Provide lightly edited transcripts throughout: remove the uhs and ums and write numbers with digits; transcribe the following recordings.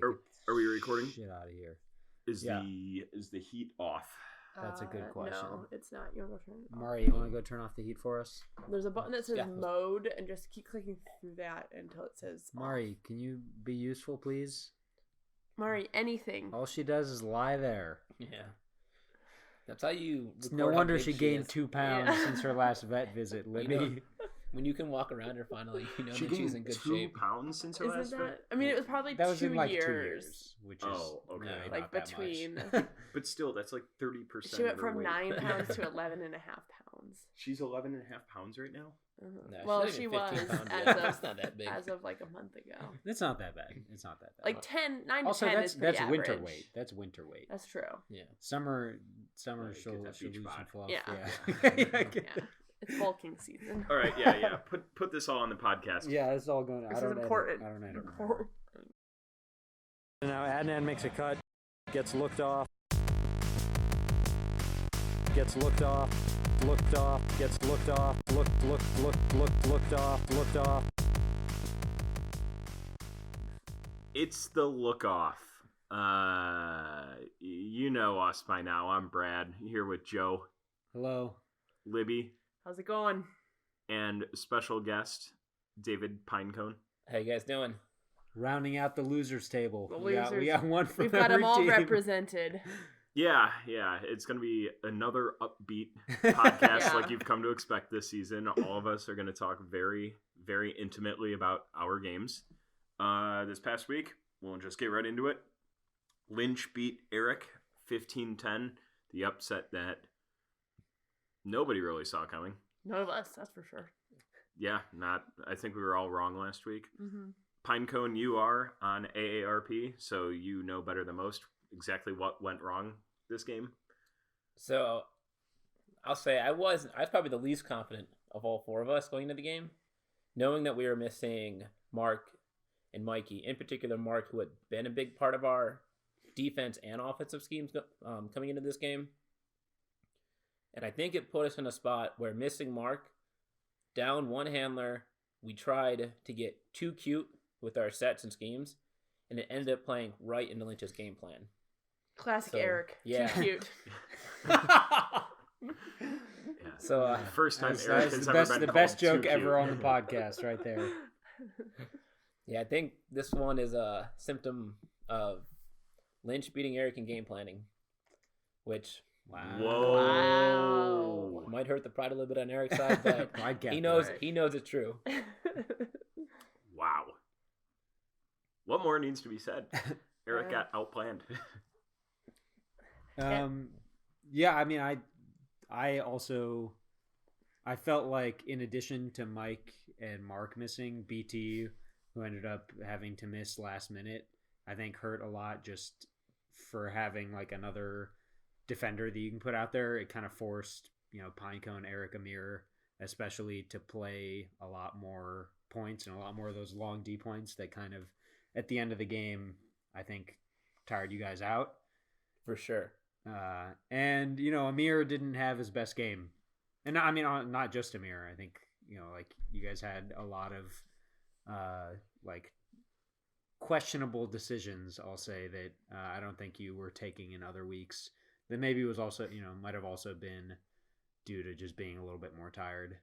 Are we recording? Shit out of here. Is the heat off? That's a good question. No, it's not. You want to go turn it off? Mari, you want to go turn off the heat for us? There's a button that says mode, and just keep clicking through that until it says Mari, off. can you be useful, please? Mari, anything. All she does is lie there. Yeah. That's how you... It's no wonder she gained 2 pounds since her last vet visit, Libby. You know, when you can walk around her finally, you know that she's in good shape. 2 pounds since her last vet? I mean, it was probably that was 2 in like years. 2 years, which is okay. really like not that between. much. But still, that's like 30%. She went from weight. 9 pounds to 11 and a half pounds. She's 11 and a half pounds right now? No, well, she was that's not that big. as of like a month ago. It's not that bad. It's not that bad. Like 9 also, to 10 is pretty that's average. winter weight. That's winter weight. That's true. Yeah. Summer she'll that lose beach some bod. fluff. Yeah. Yeah. It's bulking season. All right, yeah. Put this all on the podcast. Yeah, it's all going. This is important. I don't edit. Now Adnan makes a cut, gets looked off, gets looked off, gets looked off, looked off. It's the Lookoff. You know us by now. I'm Brad, here with Joe. Hello. Libby. How's it going? And special guest, David Pinecone. How you guys doing? Rounding out the losers table. The We losers. got one from We've got them every all team. represented. Yeah. It's going to be another upbeat podcast Yeah. like you've come to expect this season. All of us are going to talk very, very intimately about our games. This past week, we'll just get right into it. Lynch beat Eric 15-10, the upset that nobody really saw coming. None of us, that's for sure. Yeah, I think we were all wrong last week. Mm-hmm. Pinecone, you are on AARP, so you know better than most exactly what went wrong this game. So, I'll say I was probably the least confident of all 4 of us going into the game, knowing that we were missing Mark and Mikey. In particular, Mark, who had been a big part of our defense and offensive schemes coming into this game. And I think it put us in a spot where missing Mark, down 1 handler, we tried to get too cute with our sets and schemes, and it ended up playing right into Lynch's game plan. Classic Eric. Yeah. Too cute. Yeah. So First time That's Eric has ever been the called best too joke cute. ever on the podcast, right there. yeah, I think this one is a symptom of Lynch beating Eric in game planning, which Whoa. might hurt the pride a little bit on Eric's side, but I get he knows that. he knows it's true. Wow. What more needs to be said? Eric got outplanned. Yeah, I mean, I felt like in addition to Mike and Mark missing, BT, who ended up having to miss last minute, I think hurt a lot just for having like another defender that you can put out there. It kind of forced, Pinecone, Eric, Amir, especially to play a lot more points and a lot more of those long D points that kind of at the end of the game, I think tired you guys out. For sure. And Amir didn't have his best game, and I mean not just Amir. I think like you guys had a lot of like questionable decisions. I'll say that I don't think you were taking in other weeks. That maybe was also might have also been due to just being a little bit more tired,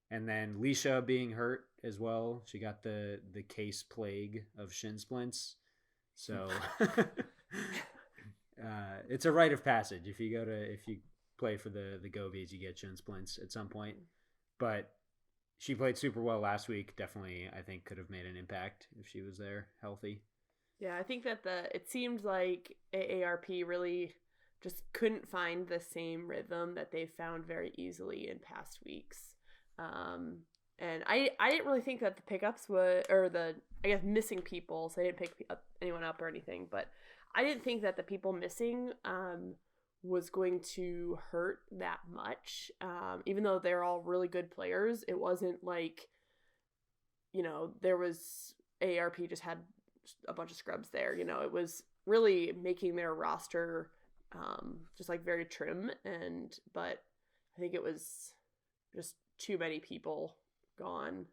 and then Leisha being hurt as well. She got the case plague of shin splints, so. It's a rite of passage. If you play for the Gobies, you get shin splints at some point. But she played super well last week. Definitely, I think could have made an impact if she was there healthy. Yeah, I think that it seemed like AARP really just couldn't find the same rhythm that they found very easily in past weeks. And I didn't really think that the pickups missing people, so I didn't pick anyone up or anything, but I didn't think that the people missing was going to hurt that much. Even though they're all really good players, it wasn't like, there was AARP just had a bunch of scrubs there. It was really making their roster just like very trim, but I think it was just too many people gone.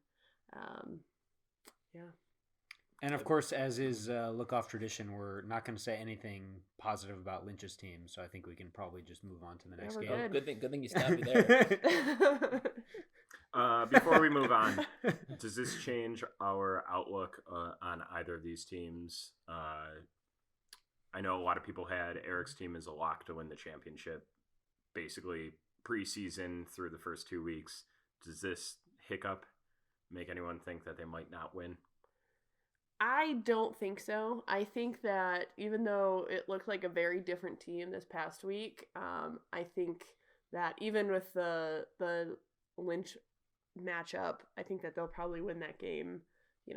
Yeah. And of course, as is Lookoff tradition, we're not going to say anything positive about Lynch's team, so I think we can probably just move on to the next game. good. Good thing you stopped me there. Before we move on, does this change our outlook on either of these teams? I know a lot of people had Eric's team as a lock to win the championship, basically preseason through the first 2 weeks. Does this hiccup make anyone think that they might not win? I don't think so. I think that even though it looked like a very different team this past week, I think that even with the Lynch matchup, I think that they'll probably win that game, 8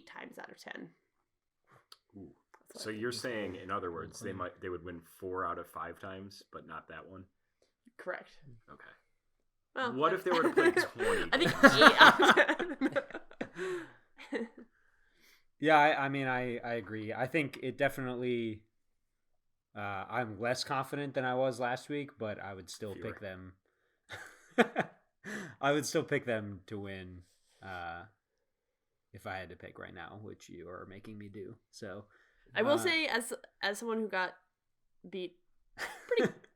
times out of 10. Ooh. So you're saying, in other words, they would win 4 out of 5 times, but not that one? Correct. Okay. Well, what if they were to play 20? I think 8 out of 10. Yeah, I mean, I agree. I think it definitely. I'm less confident than I was last week, but I would still pick them. I would still pick them to win if I had to pick right now, which you are making me do. So I will say, as someone who got beat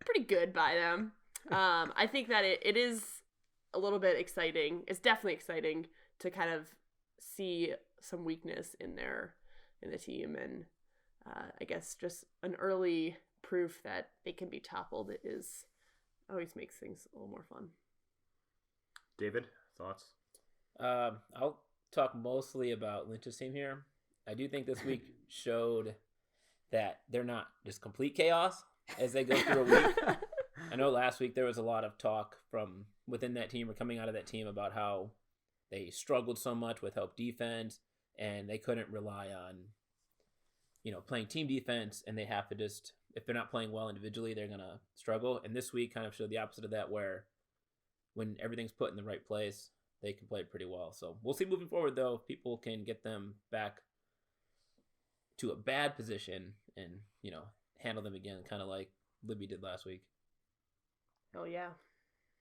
pretty good by them, I think that it is a little bit exciting. It's definitely exciting to kind of see some weakness in the team, and I guess just an early proof that they can be toppled always makes things a little more fun. David, thoughts? I'll talk mostly about Lynch's team here. I do think this week showed that they're not just complete chaos as they go through a week. I know last week there was a lot of talk from within that team or coming out of that team about how they struggled so much with help defense and they couldn't rely on, playing team defense, and they have to just, if they're not playing well individually, they're going to struggle. And this week kind of showed the opposite of that, where when everything's put in the right place, they can play pretty well. So we'll see moving forward, though, if people can get them back to a bad position and, handle them again, kind of like Libby did last week. Oh, yeah.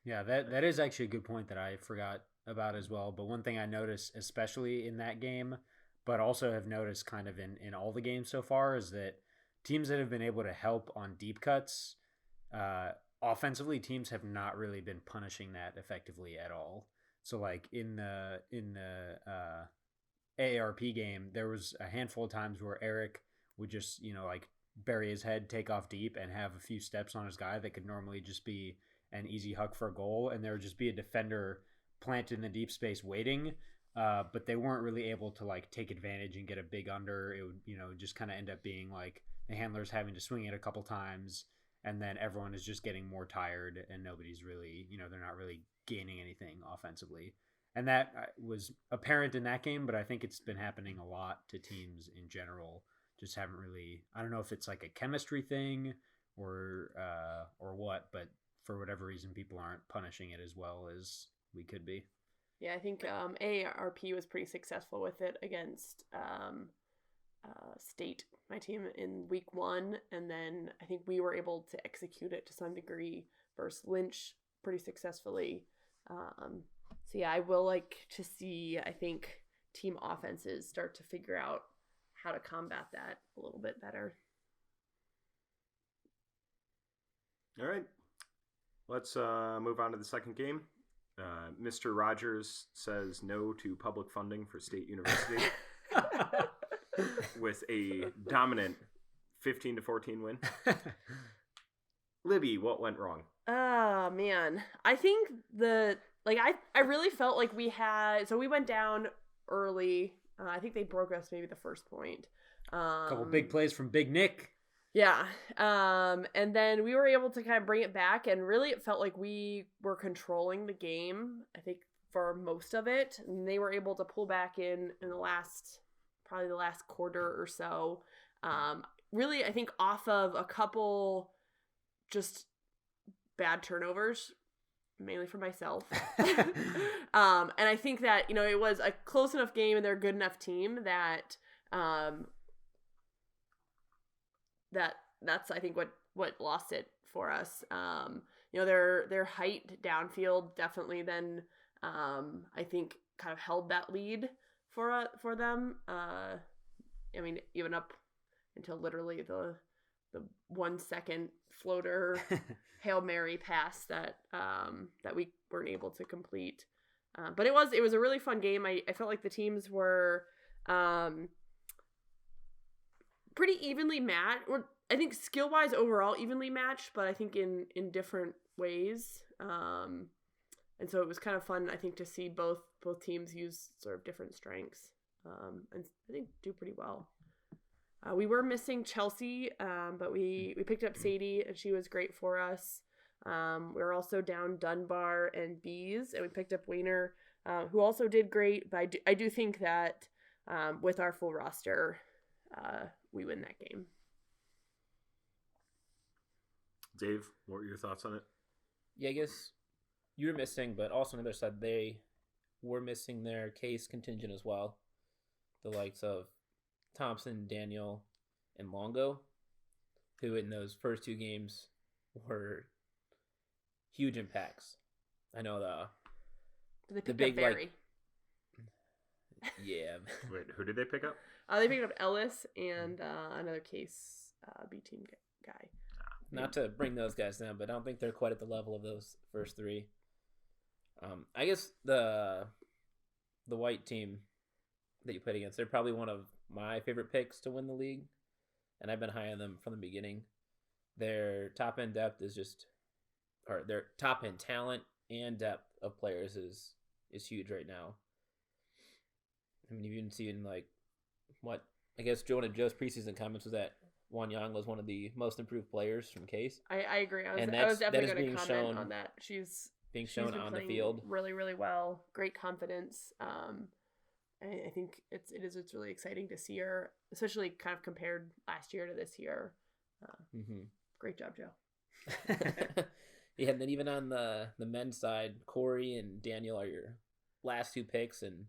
Yeah, that is actually a good point that I forgot about as well. But one thing I noticed, especially in that game, but also have noticed kind of in all the games so far, is that teams that have been able to help on deep cuts, offensively, teams have not really been punishing that effectively at all. So like in the AARP game, there was a handful of times where Eric would just, bury his head, take off deep, and have a few steps on his guy that could normally just be an easy huck for a goal, and there would just be a defender planted in the deep space waiting, but they weren't really able to take advantage and get a big under. It would just kind of end up being like the handlers having to swing it a couple times, and then everyone is just getting more tired, and nobody's really, they're not really gaining anything offensively. And that was apparent in that game, but I think it's been happening a lot to teams in general. Just haven't really, I don't know if it's like a chemistry thing or what, but for whatever reason, people aren't punishing it as well as we could be. Yeah, I think AARP was pretty successful with it against State, my team, in week 1, and then I think we were able to execute it to some degree versus Lynch pretty successfully. So yeah, I will like to see, I think, team offenses start to figure out how to combat that a little bit better. All right. Let's move on to the second game. Mr. Rogers says no to public funding for State University with a dominant 15-14 win. Libby, what went wrong? Oh, man. I think I really felt like we went down early. I think they broke us maybe the first point. A couple big plays from Big Nick. Yeah. And then we were able to kind of bring it back, and really it felt like we were controlling the game, I think, for most of it. And they were able to pull back in the last quarter or so. Really, I think off of a couple just bad turnovers, mainly for myself. And I think that, it was a close enough game and they're a good enough team that that's I think what lost it for us. Their height downfield definitely then I think kind of held that lead for them. I mean, even up until literally the 1 second floater Hail Mary pass that we weren't able to complete. But it was a really fun game. I felt like the teams were pretty evenly matched. Or I think skill wise overall evenly matched, but I think in different ways. And so it was kind of fun, I think, to see both teams use sort of different strengths, and I think do pretty well. We were missing Chelsea, but we picked up Sadie, and she was great for us. We were also down Dunbar and Bees, and we picked up Wayner, who also did great. But I do think that with our full roster, we win that game. Dave, what were your thoughts on it? Yeah, I guess you were missing, but also on the other side, they were missing their case contingent as well. The likes of Thompson, Daniel, and Longo, who in those first 2 games were huge impacts. I know Did they pick big, up Barry? Yeah. Wait, who did they pick up? They picked up Ellis and another case B team guy. Not to bring those guys down, but I don't think they're quite at the level of those first 3. I guess the white team that you played against, they're probably one of my favorite picks to win the league, and I've been high on them from the beginning. Their top end depth is their top end talent and depth of players is huge right now. I mean, you've even seen I guess Joe and Joe's preseason comments was that Wanyang was one of the most improved players from Case. I agree. I was definitely going to comment on that. She's being shown on the field really, really well. Great confidence. I think it's really exciting to see her, especially kind of compared last year to this year. Great job, Joe. Yeah, and then even on the men's side, Corey and Daniel are your last 2 picks, and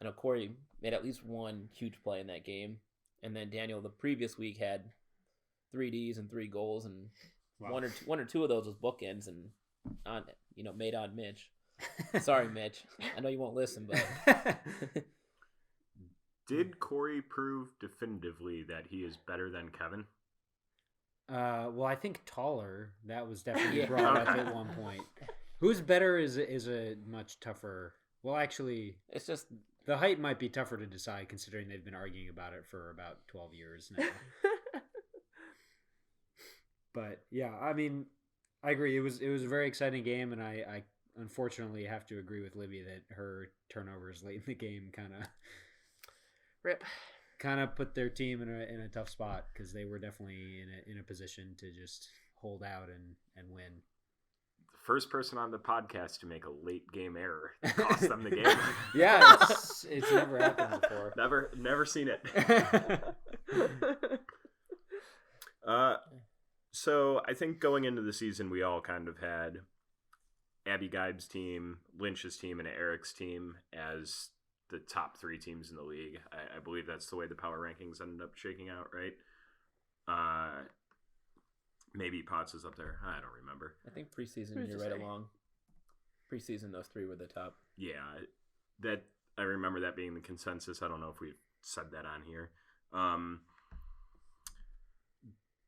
I know Corey made at least 1 huge play in that game, and then Daniel the previous week had 3 Ds and 3 goals, and wow. one or two of those was bookends and made on Mitch. Sorry, Mitch. I know you won't listen, but did Corey prove definitively that he is better than Kevin? Well, I think taller. That was definitely brought up at one point. Who's better is a much tougher. Well, actually, it's just the height might be tougher to decide, considering they've been arguing about it for about 12 years now. But yeah, I mean, I agree. It was a very exciting game, and I unfortunately have to agree with Libby that her turnovers late in the game kind of put their team in a tough spot, because they were definitely in a position to just hold out and win. The first person on the podcast to make a late game error cost them the game. Yeah, it's never happened before. Never seen it. So I think going into the season, we all kind of had Abby Geib's team, Lynch's team, and Eric's team as the top 3 teams in the league. I believe that's the way the power rankings ended up shaking out, right? Maybe Potts is up there. I don't remember. I think preseason you're right along. Preseason, those 3 were the top. Yeah, that I remember that being the consensus. I don't know if we've said that on here.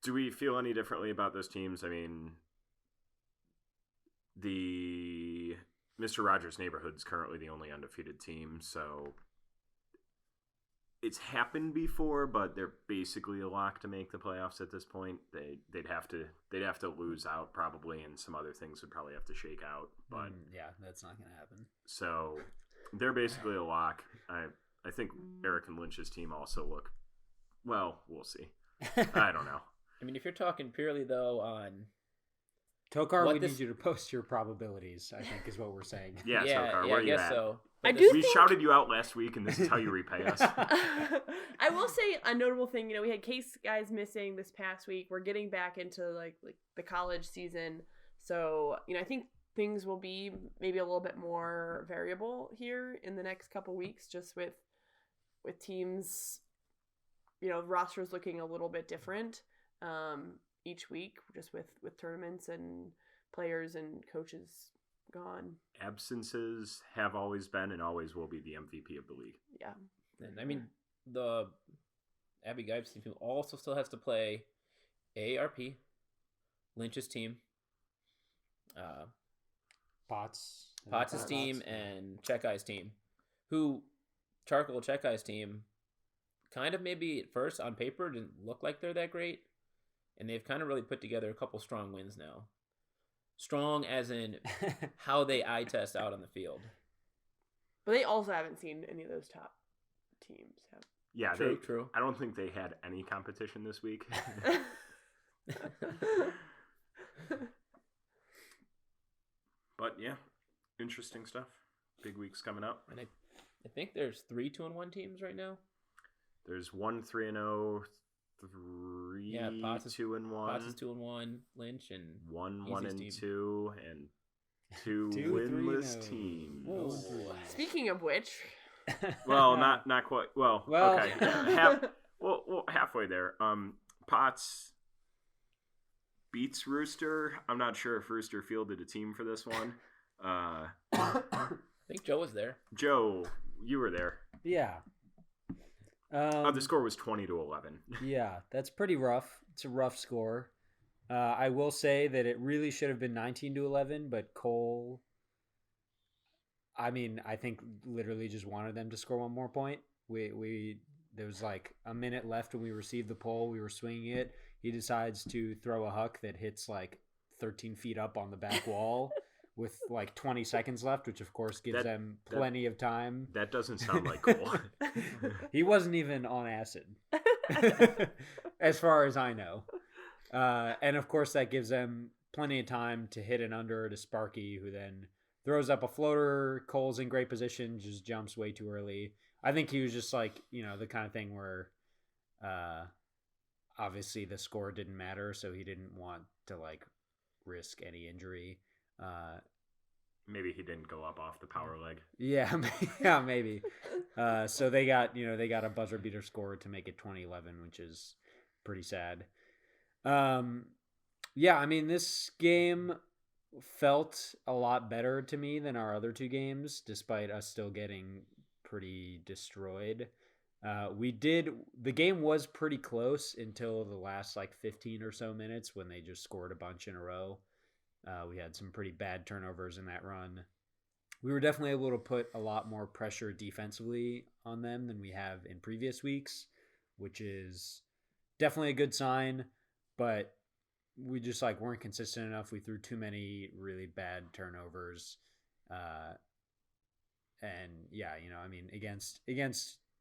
Do we feel any differently about those teams? I mean, the Mr. Rogers Neighborhood is currently the only undefeated team, so it's happened before, but they're basically a lock to make the playoffs at this point. They'd have to lose out probably, and some other things would probably have to shake out. But yeah, that's not going to happen. So they're basically a lock. I think Eric and Lynch's team also look well. We'll see. I don't know. I mean, if you're talking purely though on Tokar, we need you to post your probabilities, I think is what we're saying. Yeah, Tokar, where are you at? So. We shouted you out last week, and this is how you repay us. I will say a notable thing. We had case guys missing this past week. We're getting back into like the college season, so I think things will be maybe a little bit more variable here in the next couple weeks, just with teams, rosters looking a little bit different each week, just with tournaments and players and coaches gone. Absences have always been and always will be the MVP of the league. Yeah. And I mean, the Abby Geib's team also still has to play AARP, Lynch's team, Potts' team, and Checkai's team, who Charcoal Checkai's team kind of maybe at first on paper didn't look like they're that great, and they've kind of really put together a couple strong wins now. Strong as in how they eye test out on the field. But they also haven't seen any of those top teams. Yeah, True. I don't think they had any competition this week. But yeah, interesting stuff. Big weeks coming up. And I think there's 3 2-1 teams right now. There's 1 3-0, 3 2-1. Potts is 2-1. Lynch and 1 Easy's 1-2, and 2 2 winless 3-0. teams. Whoa. Speaking of which, Well, not quite. Well, Well- okay. Halfway there. Potts beats Rooster. I'm not sure if Rooster fielded a team for this one. I think Joe was there. Joe, you were there. Yeah. The score was 20-11. Yeah, that's pretty rough. It's a rough score. I will say that it really should have been 19-11, but Cole, I mean, I think literally just wanted them to score one more point. There was like a minute left when we received the pole. We were swinging it. He decides to throw a huck that hits like 13 feet up on the back wall with like 20 seconds left, which of course gives them plenty of time. That doesn't sound like Cole. He wasn't even on acid, as far as I know. And of course, that gives them plenty of time to hit an under to Sparky, who then throws up a floater. Cole's in great position, just jumps way too early. I think he was just like, the kind of thing where obviously the score didn't matter, so he didn't want to like risk any injury. Maybe he didn't go up off the power leg. Yeah, maybe. So they got a buzzer beater score to make it 20-11, which is pretty sad. Yeah, I mean, this game felt a lot better to me than our other 2 games, despite us still getting pretty destroyed. The game was pretty close until the last like 15 or so minutes when they just scored a bunch in a row. We had some pretty bad turnovers in that run. We were definitely able to put a lot more pressure defensively on them than we have in previous weeks, which is definitely a good sign, but we just like weren't consistent enough. We threw too many really bad turnovers. And yeah, I mean, against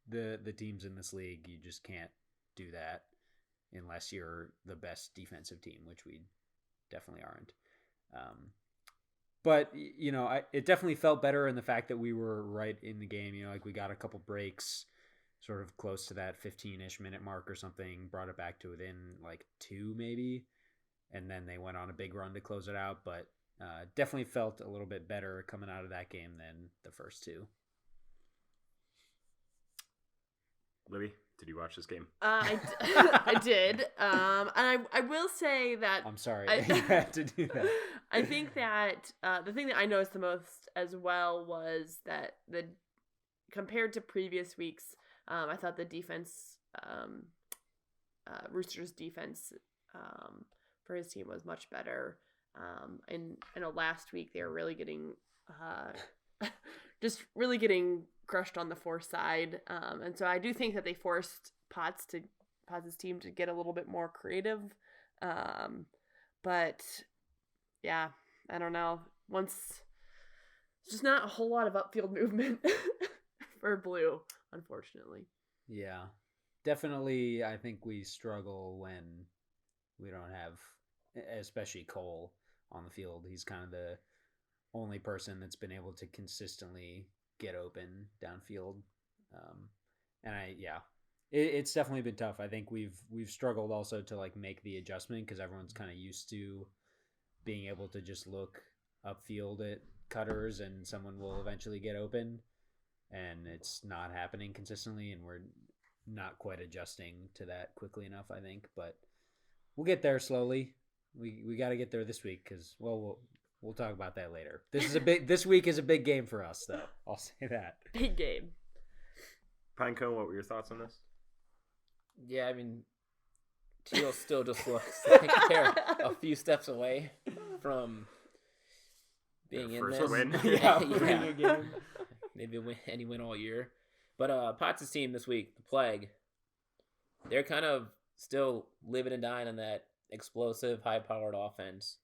the teams in this league, you just can't do that unless you're the best defensive team, which we definitely aren't. But it definitely felt better in the fact that we were right in the game. Like we got a couple breaks, sort of close to that 15-ish minute mark or something, brought it back to within like 2 maybe, and then they went on a big run to close it out. But definitely felt a little bit better coming out of that game than the first 2. Libby, did you watch this game? I did. And I will say that I'm sorry you had to do that. I think that the thing that I noticed the most as well was that compared to previous weeks, I thought the defense, Roosters' defense for his team was much better. In last week they were really getting just really getting crushed on the force side, and so I do think that they forced Potts' team to get a little bit more creative, but yeah, I don't know. It's just not a whole lot of upfield movement for Blue, unfortunately. Yeah, definitely. I think we struggle when we don't have, especially Cole, on the field. He's kind of the only person that's been able to consistently get open downfield. It's definitely been tough. I think we've struggled also to like make the adjustment because everyone's kind of used to being able to just look upfield at cutters and someone will eventually get open, and it's not happening consistently, and we're not quite adjusting to that quickly enough, I think, but we'll get there slowly. We got to get there this week because we'll We'll talk about that later. This week is a big game for us, though. I'll say that. Big game. Pinecone, what were your thoughts on this? Yeah, I mean, Teal still just looks like they're a few steps away from being Their in first this. win. yeah. Game. Maybe any win all year. But Potts' team this week, the Plague, they're kind of still living and dying on that explosive, high-powered offense.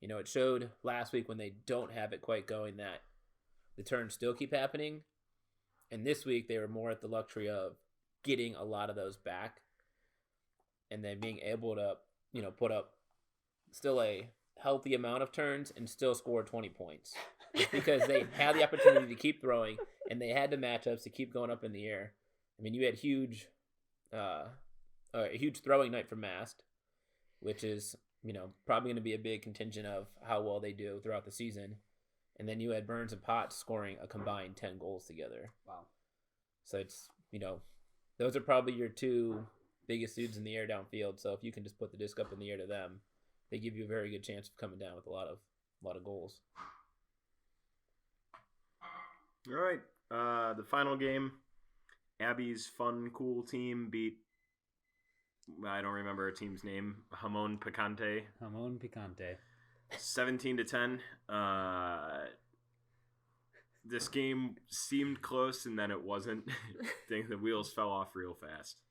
You know, it showed last week when they don't have it quite going that the turns still keep happening. And this week they were more at the luxury of getting a lot of those back and then being able to, you know, put up still a healthy amount of turns and still score 20 points. Because they had the opportunity to keep throwing and they had the matchups to keep going up in the air. I mean, you had a huge throwing night for Mast, which is, you know, probably going to be a big contingent of how well they do throughout the season. And then you had Burns and Potts scoring a combined 10 goals together. Wow. So it's, you know, those are probably your two biggest dudes in the air downfield. So if you can just put the disc up in the air to them, they give you a very good chance of coming down with a lot of goals. All right. The final game, Abby's fun, cool team beat, I don't remember her team's name, Jamon Picante. 17-10. This game seemed close, and then it wasn't. I think the wheels fell off real fast.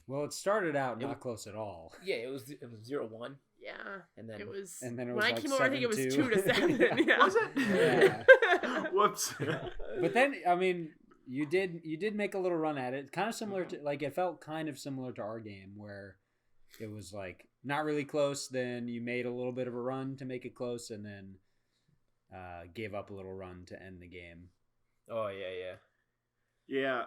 Well, it started out not close at all. Yeah, it was 0-1. Yeah, and then it was. And then it when was I like came over, I think it was 7-2. 2-7. Yeah. Was it? Yeah. Whoops. But then, I mean, you did make a little run at it, kind of similar to, like, it felt kind of similar to our game where it was like not really close. Then you made a little bit of a run to make it close, and then gave up a little run to end the game. Oh yeah. Yeah.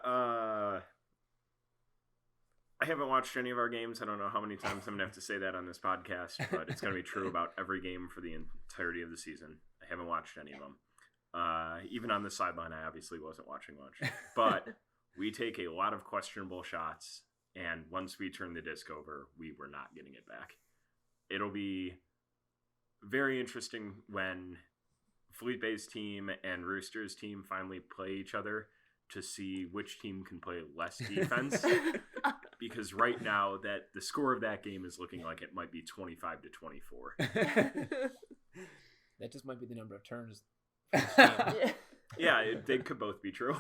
I haven't watched any of our games. I don't know how many times I'm going to have to say that on this podcast, but it's going to be true about every game for the entirety of the season. I haven't watched any of them. Even on the sideline, I obviously wasn't watching much. But we take a lot of questionable shots, and once we turn the disc over, we were not getting it back. It'll be very interesting when Felipe's team and Rooster's team finally play each other to see which team can play less defense. Because right now, that the score of that game is looking like it might be 25-24. That just might be the number of turns. Yeah, they could both be true.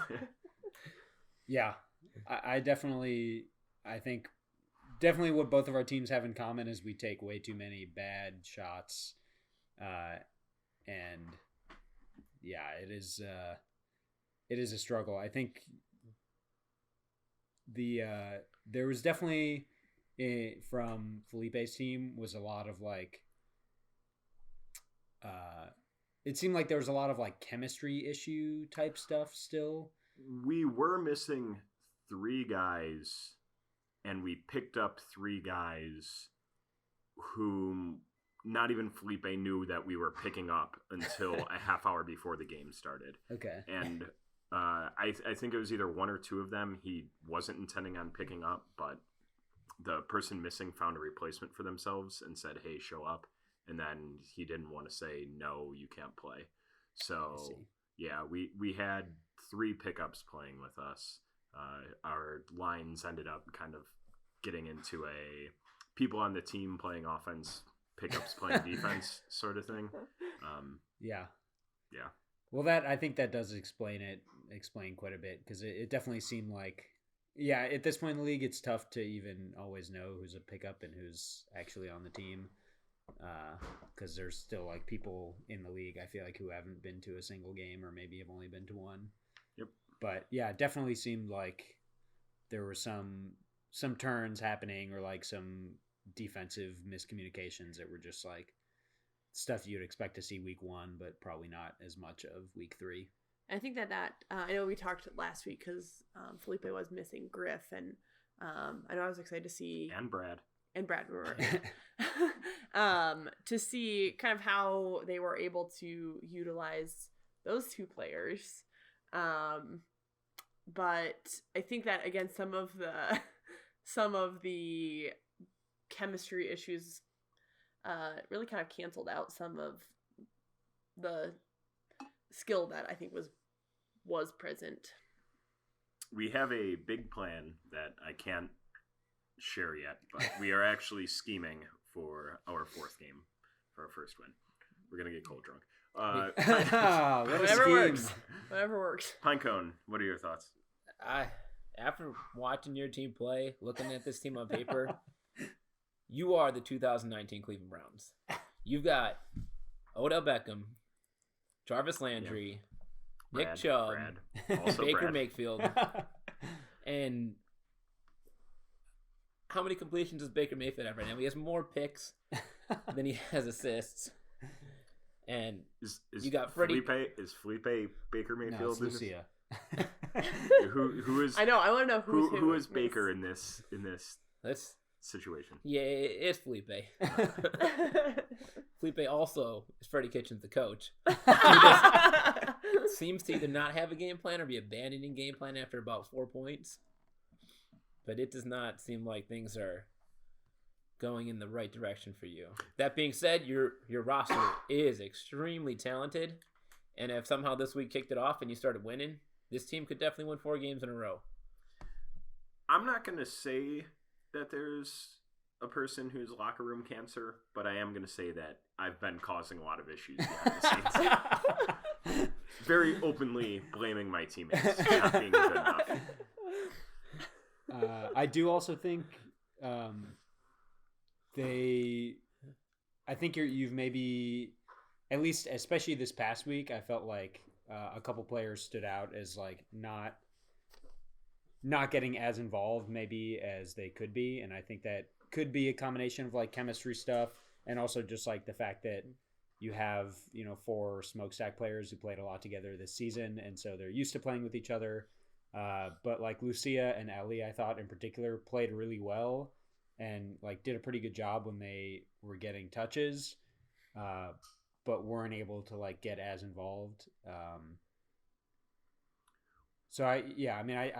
Yeah, I definitely think what both of our teams have in common is we take way too many bad shots, and yeah, it is a struggle. I think there was definitely from Felipe's team was a lot of like it seemed like there was a lot of like chemistry issue type stuff still. We were missing 3 guys, and we picked up 3 guys whom not even Felipe knew that we were picking up until a half hour before the game started. Okay. And I think it was either 1 or 2 of them he wasn't intending on picking up, but the person missing found a replacement for themselves and said, "Hey, show up." And then he didn't want to say, "No, you can't play." So yeah, we had 3 pickups playing with us. Our lines ended up kind of getting into a people on the team playing offense, pickups playing defense sort of thing. Yeah. Yeah. Well, I think that does explain quite a bit, because it definitely seemed like, yeah, at this point in the league, it's tough to even always know who's a pickup and who's actually on the team, because there's still like people in the league, I feel like, who haven't been to a single game or maybe have only been to one. Yep. But yeah, it definitely seemed like there were some turns happening, or like some defensive miscommunications that were just like stuff you'd expect to see week 1, but probably not as much of week 3. I think that I know we talked last week because Felipe was missing Griff, and I know I was excited to see Brad were to see kind of how they were able to utilize those 2 players. But I think that, again, some of the chemistry issues really kind of canceled out some of the skill that I think was present. We have a big plan that I can't share yet, but we are actually scheming for our fourth game for our first win. We're gonna get cold drunk. What a Whatever scheme. works. Whatever works. Pinecone, what are your thoughts? After watching your team play, looking at this team on paper, you are the 2019 Cleveland Browns. You've got Odell Beckham, Jarvis Landry, Nick Chubb, Also Baker Brad. Mayfield, and how many completions does Baker Mayfield have right now? He has more picks than he has assists. And Is you got Freddie. Is Felipe Baker No, Mayfield? it's Lucia. who is I know. I want to know who is Baker in this Let's situation? Yeah, it's Felipe. Felipe also is Freddie Kitchens, the coach. Seems to either not have a game plan or be abandoning game plan after about 4 points. But it does not seem like things are going in the right direction for you. That being said, your roster is extremely talented. And if somehow this week kicked it off and you started winning, this team could definitely win 4 games in a row. I'm not going to say that there's a person who's locker room cancer, but I am going to say that I've been causing a lot of issues behind the scenes. Very openly blaming my teammates for not being good enough. I do also think I think you've maybe, at least especially this past week, I felt like a couple players stood out as like not getting as involved maybe as they could be, and I think that could be a combination of like chemistry stuff and also just like the fact that you have 4 smokestack players who played a lot together this season, and so they're used to playing with each other. But like Lucia and Ellie, I thought in particular played really well and like did a pretty good job when they were getting touches, but weren't able to like get as involved. So I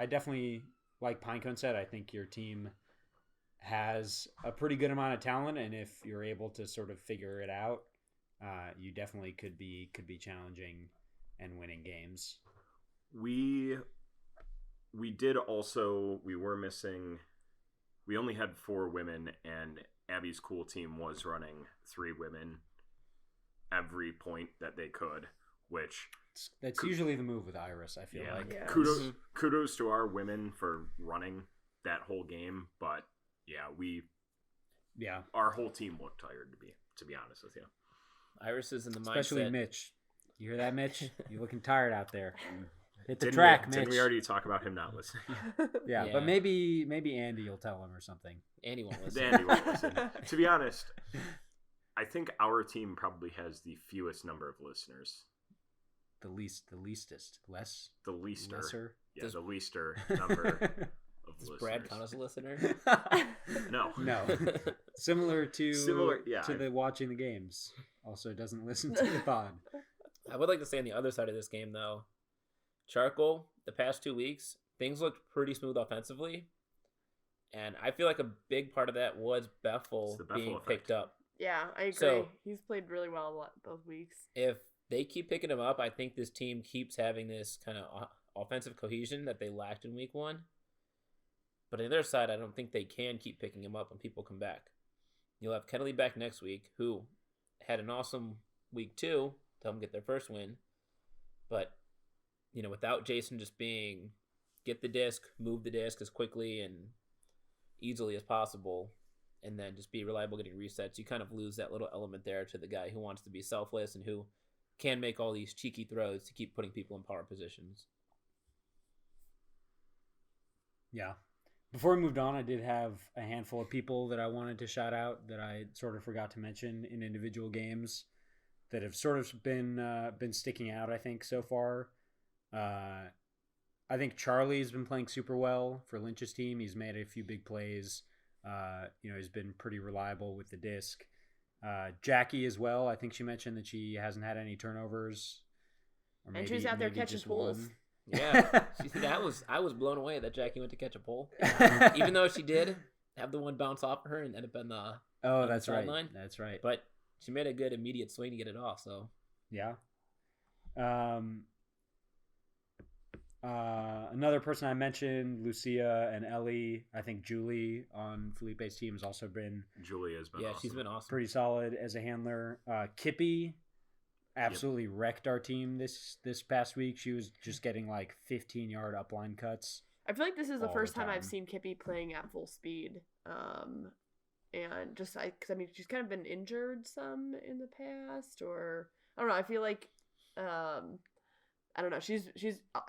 definitely, like Pinecone said, I think your team has a pretty good amount of talent, and if you're able to sort of figure it out, you definitely could be challenging and winning games. We did also, we only had 4 women, and Abby's cool team was running 3 women every point that they could, which that's usually the move with Iris, I feel like. Yeah. Kudos to our women for running that whole game, but our whole team looked tired, to be honest with you. Iris is in the mindset. Especially Mitch. You hear that, Mitch? You're looking tired out there. Hit the Didn't track, Mitch. Didn't we already talk about him not listening? Yeah, but maybe Andy will tell him or something. Andy won't listen. Andy won't listen. To be honest, I think our team probably has the fewest number of listeners. The leastest. The leaster. Lesser? Yeah, the leaster number of Does listeners. Brad count as a listener? No. Similar to yeah. the watching the games. Also doesn't listen to the pod. I would like to say on the other side of this game, though, Charcoal, the past 2 weeks, things looked pretty smooth offensively. And I feel like a big part of that was Bethel being picked up. Yeah, I agree. So, he's played really well both weeks. If they keep picking him up, I think this team keeps having this kind of offensive cohesion that they lacked in week 1. But on the other side, I don't think they can keep picking him up when people come back. You'll have Kennedy back next week, who had an awesome week 2 to help them get their first win. But, without Jason just being, get the disc, move the disc as quickly and easily as possible, and then just be reliable getting resets, you kind of lose that little element there to the guy who wants to be selfless and who can make all these cheeky throws to keep putting people in power positions. Yeah. Before we moved on, I did have a handful of people that I wanted to shout out that I sort of forgot to mention in individual games that have sort of been sticking out, I think, so far. I think Charlie's been playing super well for Lynch's team. He's made a few big plays. He's been pretty reliable with the disc. Jackie as well. I think she mentioned that she hasn't had any turnovers. Or and she's out there catching pulls. Yeah, I was blown away that Jackie went to catch a pole, even though she did have the one bounce off of her and end up on the that's right. sideline. That's right. But she made a good immediate swing to get it off. So Yeah. Another person I mentioned, Lucia and Ellie. I think Julie on Felipe's team has also been Julia's been awesome. she's been awesome. pretty solid as a handler. Kippy absolutely wrecked our team this past week. She was just getting like 15-yard upline cuts. I feel like this is the all first the time I've time. seen Kippy playing at full speed. And just because I mean she's kind of been injured some in the past, or I don't know. I feel like I don't know. She's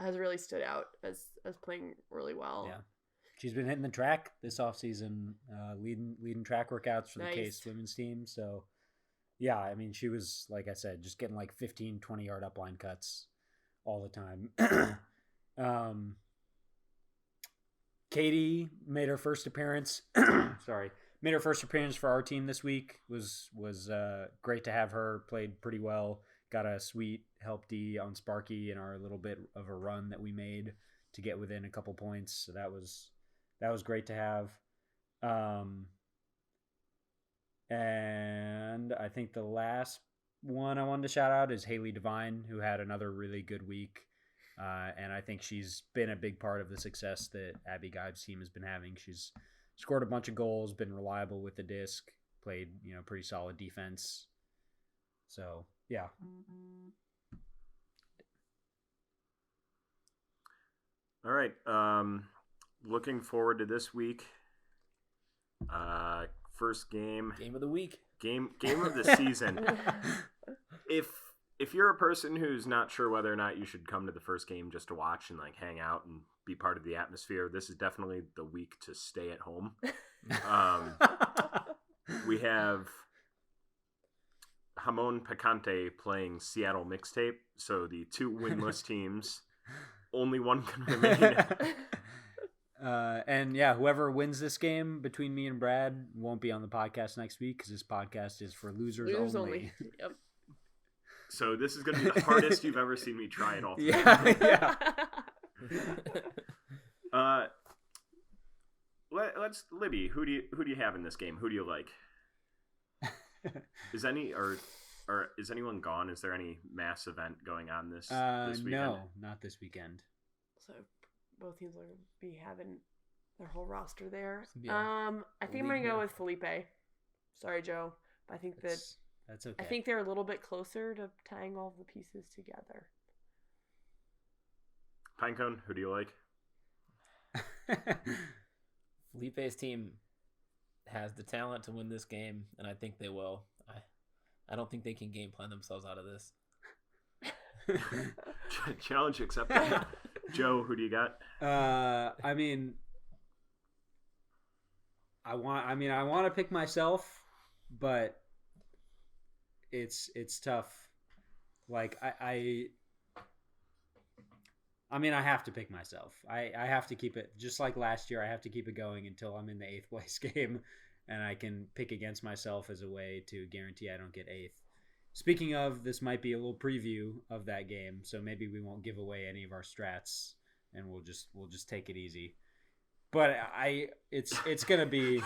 has really stood out as playing really well. Yeah, she's been hitting the track this offseason, leading track workouts for the Nice. Case women's team. So yeah, I mean she was, like I said, just getting like 15, 20-yard upline cuts all the time. Katie made her first appearance. Made her first appearance for our team this week. Was great to have her. Played pretty well. Got a sweet help D on Sparky in our little bit of a run that we made to get within a couple points. So that was great to have. And I think the last one I wanted to shout out is Haley Devine, who had another really good week. And I think she's been a big part of the success that Abby Gibe's team has been having. She's scored a bunch of goals, been reliable with the disc, played, pretty solid defense. So, yeah. All right. Looking forward to this week. First game. Game of the week. Game of the season. If you're a person who's not sure whether or not you should come to the first game just to watch and like hang out and be part of the atmosphere, this is definitely the week to stay at home. We have Ramon Picante playing Seattle Mixtape, so the two winless teams, only one can remain. And yeah, whoever wins this game between me and Brad won't be on the podcast next week because this podcast is for losers only. Yep. So this is going to be the hardest you've ever seen me try it all. Yeah. Let's Libby. Who do you have in this game? Who do you like? Is anyone gone? Is there any mass event going on this weekend? No, not this weekend. So both teams will be having their whole roster there. Yeah. I think I'm gonna go with Felipe. Sorry, Joe, but I think That's okay. I think they're a little bit closer to tying all the pieces together. Pinecone, who do you like? Felipe's team has the talent to win this game, and I think they will. I don't think they can game plan themselves out of this. Challenge accepted. Joe, who do you got? I want to pick myself, but it's tough. Like I have to pick myself. I have to keep it, just like last year. I have to keep it going until I'm in the 8th place game, and I can pick against myself as a way to guarantee I don't get 8th. Speaking of, this might be a little preview of that game, so maybe we won't give away any of our strats, and we'll just take it easy. But it's gonna be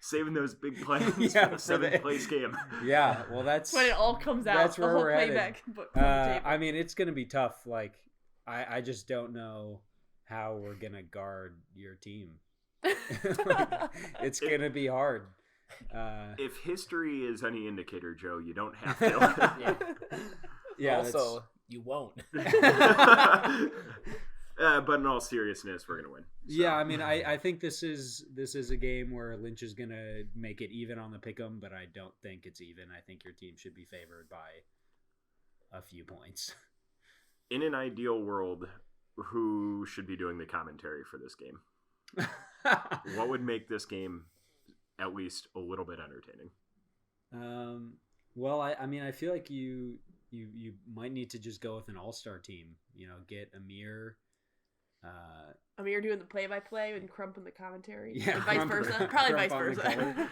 saving those big plans for the 7th place game. Yeah, well, that's when it all comes out. That's the where whole we're playback. headed. It's gonna be tough. Like I just don't know how we're gonna guard your team. It's gonna be hard. If history is any indicator, Joe, you don't have to. Yeah. Also, you won't. But in all seriousness, we're gonna win. So. Yeah, I think this is a game where Lynch is gonna make it even on the pick'em, but I don't think it's even. I think your team should be favored by a few points. In an ideal world, who should be doing the commentary for this game? What would make this game at least a little bit entertaining? Well, I feel like you might need to just go with an all-star team. Get Amir. Amir doing the play-by-play and Crump in the commentary. Yeah, and vice versa. Probably vice versa.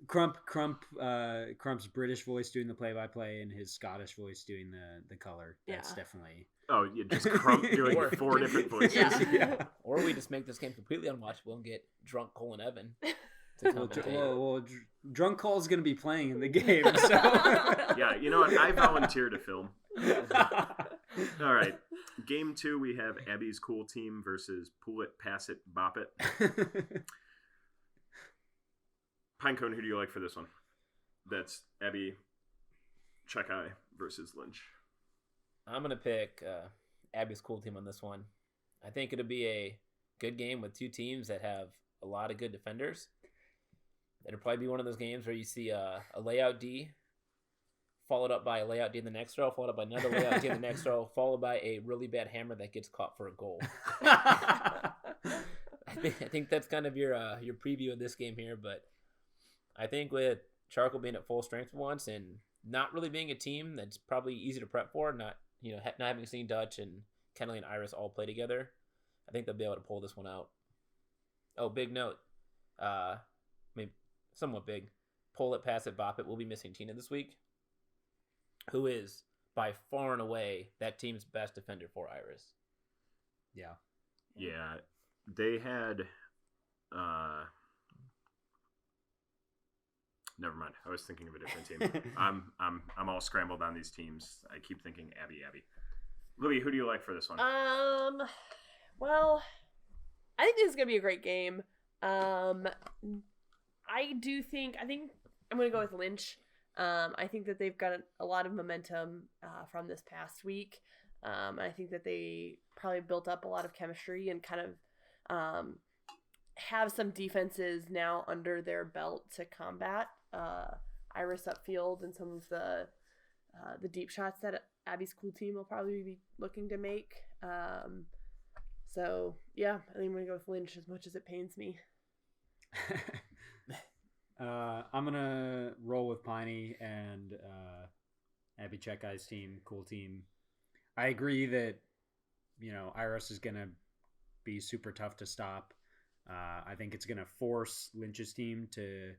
Crump's British voice doing the play-by-play and his Scottish voice doing the color. That's definitely. Oh, yeah, just Crump doing 4 different voices. Yeah. Or we just make this game completely unwatchable and get drunk Cole and Evan to commentate. Drunk Call's going to be playing in the game, so... Yeah, you know what? I volunteer to film. All right. Game 2, we have Abby's Cool Team versus Pull It, Pass It, Bop It. Pinecone, who do you like for this one? That's Abby Checkeye versus Lynch. I'm going to pick Abby's Cool Team on this one. I think it'll be a good game with two teams that have a lot of good defenders. It'll probably be one of those games where you see a layout D followed up by a layout D in the next row, followed up by another layout D in the next row, followed by a really bad hammer that gets caught for a goal. I think that's kind of your preview of this game here, but I think with Charcoal being at full strength for once and not really being a team that's probably easy to prep for, not having seen Dutch and Kenley and Iris all play together, I think they'll be able to pull this one out. Oh, big note. Somewhat big. Pull It, Pass It, Bop It. We'll be missing Tina this week, who is by far and away that team's best defender for Iris. Yeah. Yeah. They had never mind. I was thinking of a different team. I'm all scrambled on these teams. I keep thinking Abby. Louis, who do you like for this one? Well, I think this is gonna be a great game. I think I'm gonna go with Lynch. I think that they've got a lot of momentum from this past week. I think that they probably built up a lot of chemistry and kind of have some defenses now under their belt to combat Iris upfield and some of the deep shots that Abby's Cool Team will probably be looking to make. So yeah, I think I'm gonna go with Lynch as much as it pains me. I'm gonna roll with Piney and Abby Checkeye's team, Cool Team. I agree that Iris is gonna be super tough to stop. I think it's gonna force Lynch's team to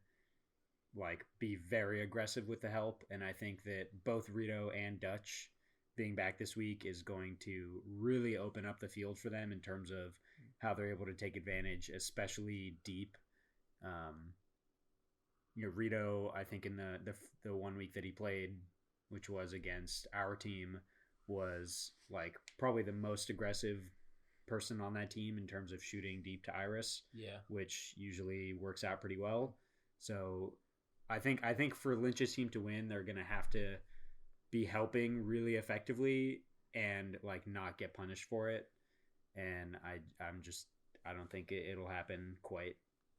be very aggressive with the help, and I think that both Rito and Dutch being back this week is going to really open up the field for them in terms of how they're able to take advantage, especially deep. Rito, I think in the 1 week that he played, which was against our team, was probably the most aggressive person on that team in terms of shooting deep to Iris. Yeah, which usually works out pretty well. So I think for Lynch's team to win, they're gonna have to be helping really effectively and not get punished for it. And I don't think it'll happen quite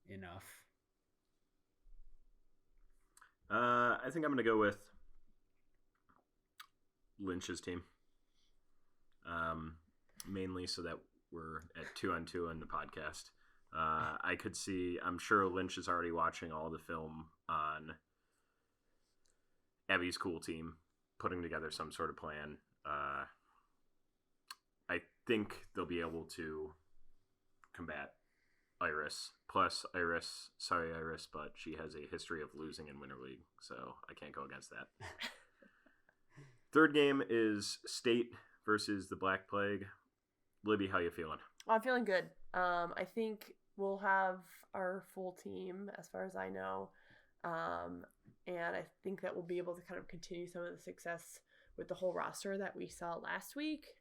enough. I think I'm going to go with Lynch's team. Mainly so that we're at 2-on-2 in the podcast. I could see, I'm sure Lynch is already watching all the film on Abby's Cool Team, putting together some sort of plan. I think they'll be able to combat Iris. Plus, sorry Iris, but she has a history of losing in Winter League, so I can't go against that. Third game is State versus the Black Plague. Libby, how you feeling? I'm feeling good. I think we'll have our full team, as far as I know. And I think that we'll be able to kind of continue some of the success with the whole roster that we saw last week.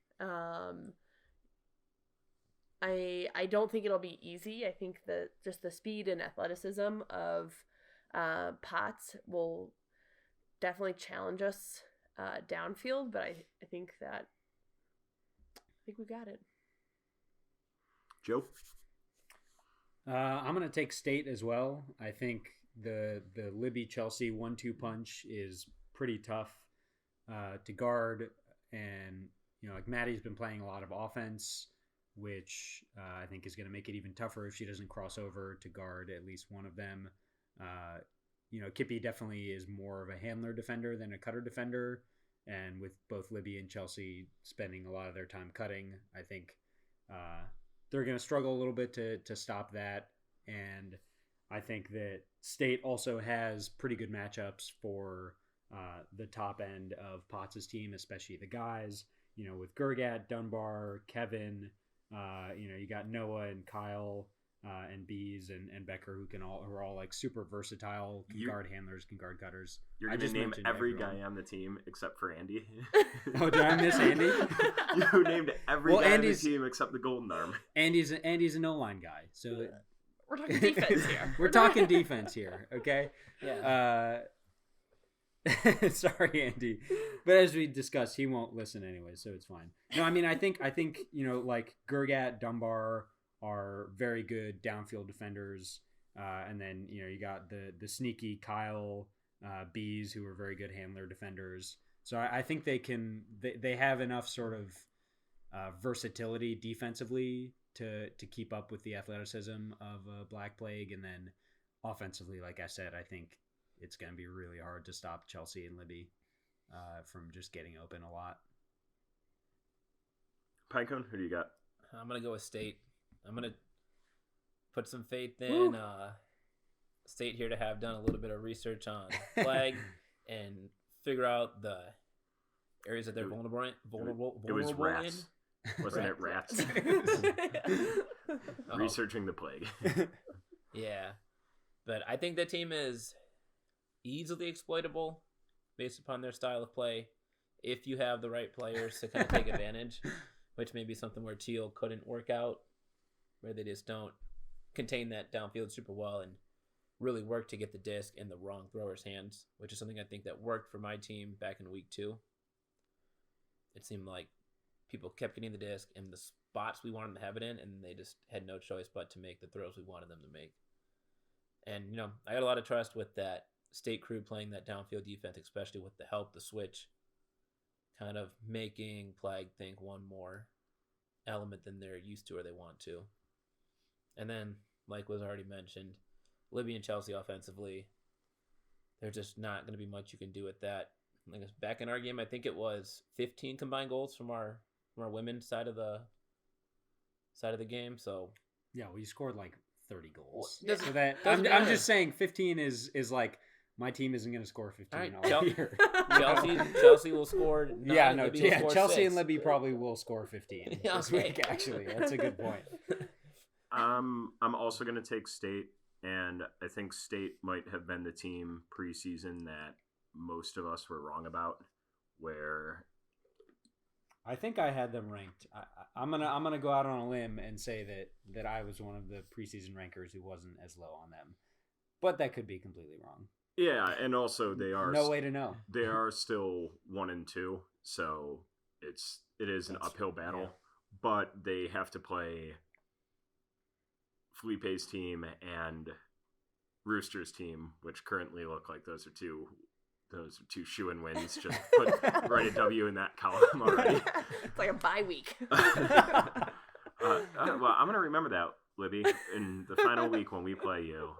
I don't think it'll be easy. I think that just the speed and athleticism of Potts will definitely challenge us downfield, but I think we got it. Joe? I'm going to take State as well. I think the Libby Chelsea 1-2 punch is pretty tough to guard, and Maddie's been playing a lot of offense, which I think is going to make it even tougher if she doesn't cross over to guard at least one of them. Kippy definitely is more of a handler defender than a cutter defender, and with both Libby and Chelsea spending a lot of their time cutting, I think they're going to struggle a little bit to stop that. And I think that State also has pretty good matchups for the top end of Potts' team, especially the guys, with Gurgat, Dunbar, Kevin, you got Noah and Kyle and Bees and Becker who are all like super versatile, can guard handlers, can guard cutters. You're going to name every guy on the team except for Andy. Oh, did I miss Andy? You named every guy on the team except the Golden Arm. Andy's an O-line guy, so we're talking defense here. We're talking defense here, okay? Yeah. Sorry, Andy, but as we discussed, he won't listen anyway, so it's fine. No, I mean, I think like Gergat, Dunbar are very good downfield defenders, and then you got the sneaky Kyle, Bees, who are very good handler defenders. So I think they have enough sort of versatility defensively to keep up with the athleticism of Black Plague, and then offensively, like I said, I think it's going to be really hard to stop Chelsea and Libby from just getting open a lot. Pinecone, who do you got? I'm going to go with State. I'm going to put some faith in State here to have done a little bit of research on Flag and figure out the areas that they're vulnerable It was rats. in. Wasn't it rats? Researching the plague. Yeah. But I think the team is easily exploitable based upon their style of play if you have the right players to kind of take advantage, which may be something where Teal couldn't work out, where they just don't contain that downfield super well and really work to get the disc in the wrong thrower's hands, which is something I think that worked for my team back in week 2. It seemed like people kept getting the disc in the spots we wanted them to have it in, and they just had no choice but to make the throws we wanted them to make. And, I got a lot of trust with that State crew playing that downfield defense, especially with the help, the switch, kind of making Plague think one more element than they're used to or they want to. And then, like was already mentioned, Libby and Chelsea offensively, there's just not going to be much you can do with that. I guess back in our game, I think it was 15 combined goals from our women's side of the game. So yeah, we scored like 30 goals. Doesn't- So that doesn't I'm matter. just saying 15 is like my team isn't going to score 15 All right, all year. Chelsea will score 9, Yeah, no, Libby will score Chelsea 6. and Libby probably will score 15 this Okay. week. Actually, that's a good point. I'm also going to take State, and I think State might have been the team preseason that most of us were wrong about, where I think I had them ranked. I'm gonna go out on a limb and say that I was one of the preseason rankers who wasn't as low on them, but that could be completely wrong. yeah, and also they are No way to know. They are still 1 and 2, so it is an uphill battle, yeah. but they have to play Felipe's team and Rooster's team, which currently look like those are two shoo-in wins. Just write a W in that column already. It's like a bye week. Well, I'm gonna remember that, Libby, in the final week when we play you.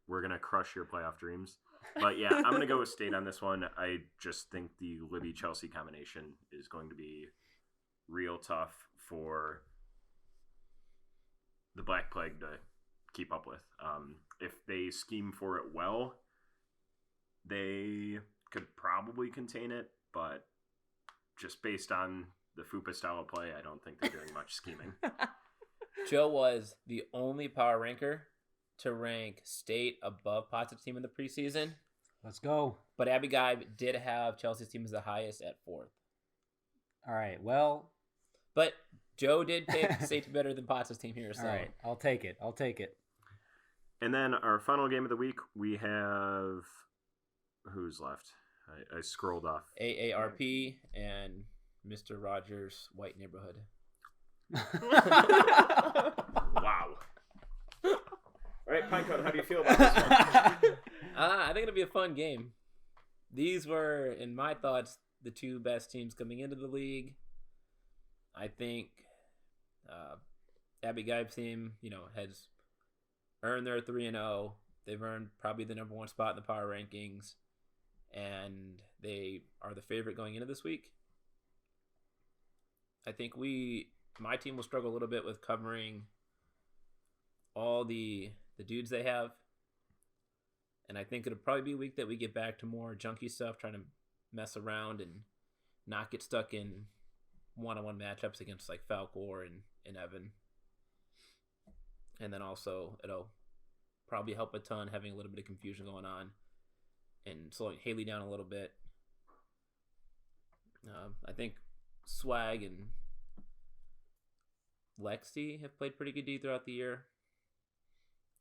We're gonna crush your playoff dreams. But yeah, I'm gonna go with State on this one. I just think the Libby-Chelsea combination is going to be real tough for the Black Plague to keep up with. If they scheme for it well, they could probably contain it, but just based on the FUPA style of play, I don't think they're doing much scheming. Joe was the only power ranker to rank State above Potts' team in the preseason, Let's go. but Abby Guy did have Chelsea's team as the highest at 4th. All right. Well, But Joe did pick State better than Potts' team here. So. all right. I'll take it. And then our final game of the week, we have who's left? I scrolled off. AARP and Mr. Rogers' White Neighborhood. Wow. All right, Pinecone, how do you feel about this one? I think it'll be a fun game. These were, in my thoughts, the two best teams coming into the league. I think Abby Geib's team, has earned their 3-0. They've earned probably the number 1 spot in the power rankings, and they are the favorite going into this week. I think my team will struggle a little bit with covering all the dudes they have. And I think it'll probably be a week that we get back to more junky stuff, trying to mess around and not get stuck in one-on-one matchups against like Falcor and Evan. And then also it'll probably help a ton having a little bit of confusion going on and slowing Haley down a little bit. I think Swag and Lexi have played pretty good D throughout the year.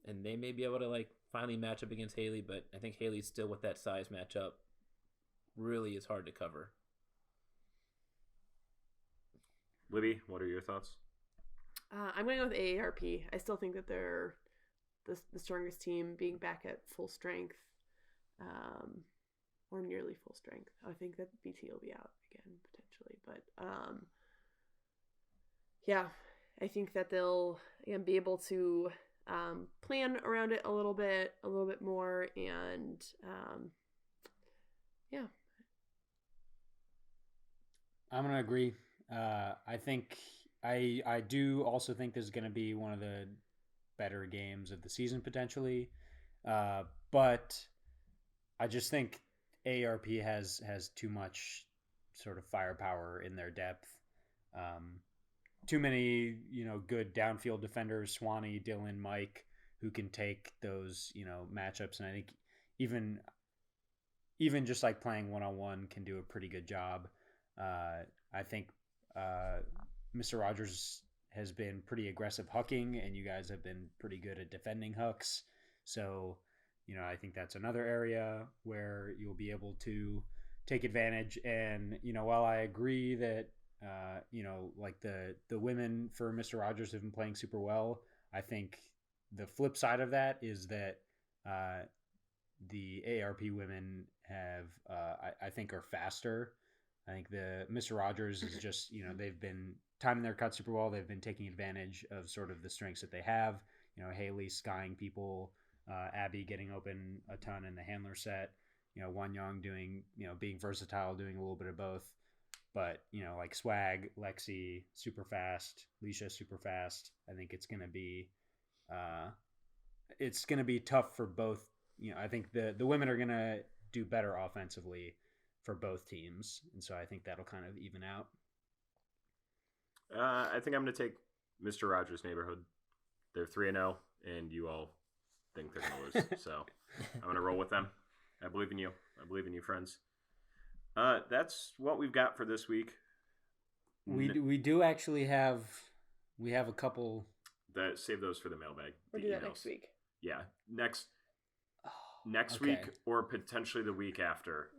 And they may be able to like finally match up against Haley, but I think Haley's still with that size matchup really is hard to cover. Libby, what are your thoughts? I'm going to go with AARP. I still think that they're the strongest team, being back at full strength, or nearly full strength. I think that BT will be out again potentially, but yeah, I think that they'll again be able to plan around it a little bit more, and yeah. I'm gonna agree. I think I do also think this is gonna be one of the better games of the season potentially, but I just think AARP has too much sort of firepower in their depth. Too many, good downfield defenders, Swanee, Dylan, Mike, who can take those, matchups. And I think even just like playing one-on-one can do a pretty good job. I think Mr. Rogers has been pretty aggressive hucking, and you guys have been pretty good at defending hooks. So, I think that's another area where you'll be able to take advantage. And, while I agree that, like the women for Mr. Rogers have been playing super well, I think the flip side of that is that the AARP women have, I think, are faster. I think the Mr. Rogers is just, they've been timing their cut super well. They've been taking advantage of sort of the strengths that they have. Haley skying people, Abby getting open a ton in the handler set. Wan Young doing, being versatile, doing a little bit of both. But, like Swag, Lexi, super fast, Leisha, super fast. I think it's going to be tough for both. I think the women are going to do better offensively for both teams. And so I think that'll kind of even out. I think I'm going to take Mr. Rogers' Neighborhood. They're 3-0, and you all think they're going to lose. So I'm going to roll with them. I believe in you. I believe in you, friends. That's what we've got for this week. We do actually have a couple. Save those for the mailbag. We'll do that next week. Yeah, next Okay. week or potentially the week after.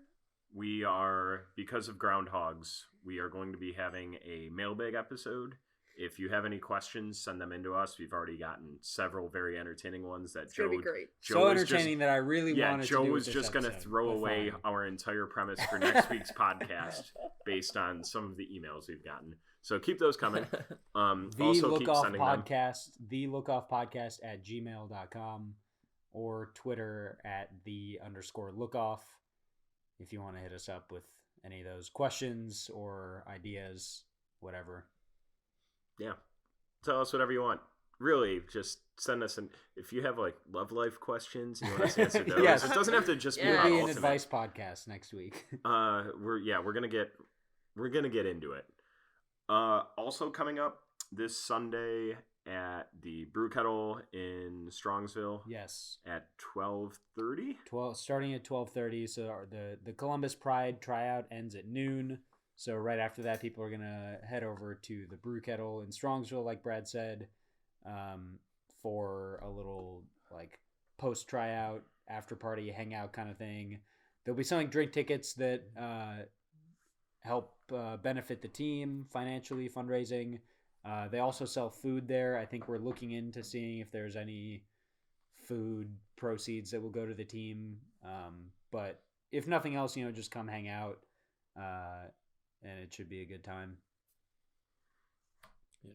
We are, because of groundhogs, we are going to be having a mailbag episode. If you have any questions, send them into us. We've already gotten several very entertaining ones that It's going to be great. So entertaining that I really wanted Joe to do was this just going to episode. throw But away fine. our entire premise for next week's podcast based on some of the emails we've gotten. So keep those coming. Also keep sending them. thelookoffpodcast at gmail.com or Twitter at @the_lookoff. If you want to hit us up with any of those questions or ideas, whatever. Yeah. Tell us whatever you want. Really, just send us if you have like love life questions, you want us to answer those. Yes. It doesn't have to just be Yeah. about It'll be an Ultimate. advice podcast next week. We're gonna get into it. Also coming up this Sunday at the Brew Kettle in Strongsville. Yes. At 12:30. Starting at 12:30. So the Columbus Pride tryout ends at noon. So right after that, people are gonna head over to the Brew Kettle in Strongsville, like Brad said, for a little like post tryout, after party, hangout kind of thing. They'll be selling drink tickets that help benefit the team financially, fundraising. They also sell food there. I think we're looking into seeing if there's any food proceeds that will go to the team. But if nothing else, just come hang out. And it should be a good time. Yeah.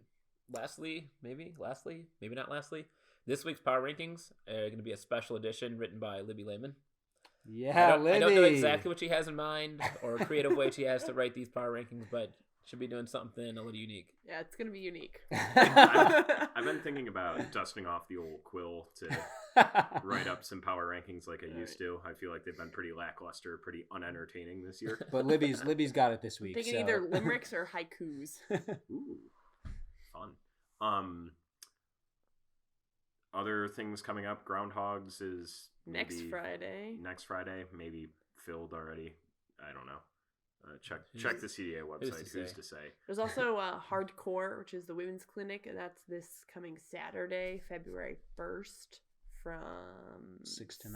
Lastly, maybe not lastly, this week's Power Rankings are going to be a special edition written by Libby Lehman. Yeah, Libby. I don't know exactly what she has in mind or a creative way she has to write these Power Rankings, but she'll be doing something a little unique. Yeah, it's going to be unique. I've been thinking about dusting off the old quill to write up some power rankings like I used to. I feel like they've been pretty lackluster, pretty unentertaining this year. But Libby's got it this week. Thinking so. either limericks or haikus. Ooh, fun. Other things coming up. Groundhogs is Next maybe Friday. Next Friday, maybe filled already. I don't know. Check the CDA website. Who's to say? There's also Hardcore, which is the women's clinic, and that's this coming Saturday, February 1st, from 6 to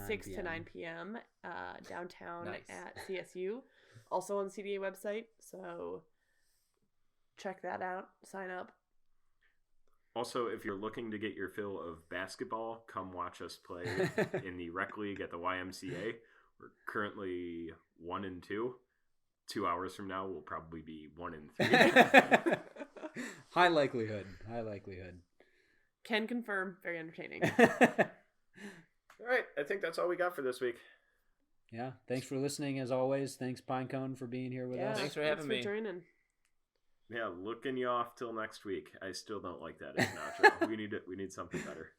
9 p.m. Downtown Nice. at CSU. Also on the CDA website, so check that out. Sign up. Also, if you're looking to get your fill of basketball, come watch us play in the rec league at the YMCA. We're currently 1-2. 2 hours from now, we'll probably be 1-3. High likelihood. Can confirm. Very entertaining. All right, I think that's all we got for this week. Yeah. Thanks for listening as always. Thanks Pinecone for being here with us. Thanks for having me. Joining. Yeah, looking you off till next week. I still don't like that as an outro. We need something better.